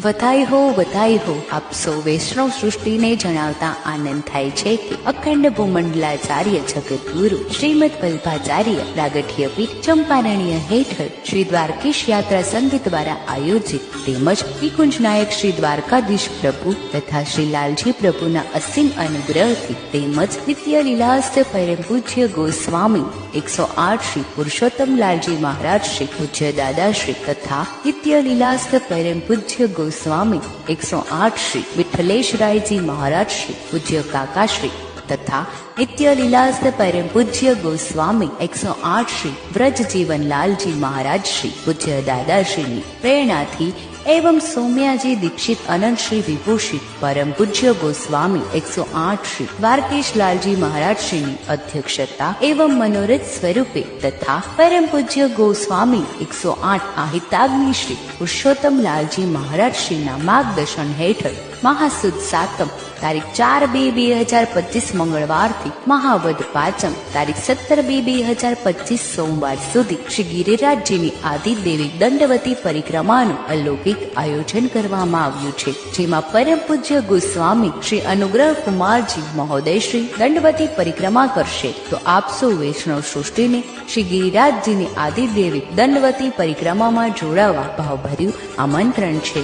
વધાઈ હો આપ સૌ વૈષ્ણવ સૃષ્ટિને જણાવતા આનંદ થાય છે કે અખંડ ભૂમંડલાચાર્ય જગતગુરુ શ્રીમદ વલ્ભાચાર્ય પ્રાગટ્ય પીઠ ચંપારણ્ય હેઠળ શ્રી દ્વારકેશ યાત્રા સંઘ દ્વારા આયોજિત તેમજ નિકુંજ નાયક શ્રી દ્વારકાધીશ પ્રભુ તથા શ્રી લાલજી પ્રભુના અસીમ અનુગ્રહથી તેમજ નિત્ય લીલાસ્થ પરમ પૂજ્ય ગોસ્વામી 108 શ્રી પુરુષોત્તમ લાલજી મહારાજ શ્રી પૂજ્ય દાદાશ્રી તથા નિત્ય લીલાસ્થ પરમ પૂજ્ય ગોસ્વામી 108 શ્રી વિઠ્ઠલેશરાયજી મહારાજ શ્રી પૂજ્ય કાકાશ્રી તથા નિત્ય લીલાસ્થ પરમ પૂજ્ય ગોસ્વામી 108 શ્રી વ્રજ જીવનલાલજી મહારાજ શ્રી પૂજ્ય દાદાશ્રીની પ્રેરણાથી एवं सौम्याजी दीक्षित अनंत श्री विभूषित परम पूज्य गोस्वामी 108 श्री द्वारकेश लालजी महाराज श्री अध्यक्षता एवं मनोरथ स्वरूपे तथा परम पूज्य गोस्वामी 108 आहिताग्नि श्री पुरुषोत्तम लालजी महाराज श्री मार्गदर्शन हेठळ महासुद सातम तारीख 4/2/2025 मंगलवार थी महावद पाचम तारीख 17/2/2025 सोमवार सुधी श्री गिरिराजजीनी आदिदेवी दंडवती परिक्रमाનું अलौकिक आयोजन કરવામાં આવ્યું છે, જેમાં પરમ પૂજ્ય ગોસ્વામી શ્રી અનુગ્રહ કુમારજી મહોદય શ્રી દંડવતી પરિક્રમા કરશે. તો આપ સૌ વૈષ્ણવ સૃષ્ટિને શ્રી ગિરિરાજજીની આદિદેવી દંડવતી પરિક્રમામાં જોડાવા ભાવભર્યું આમંત્રણ છે.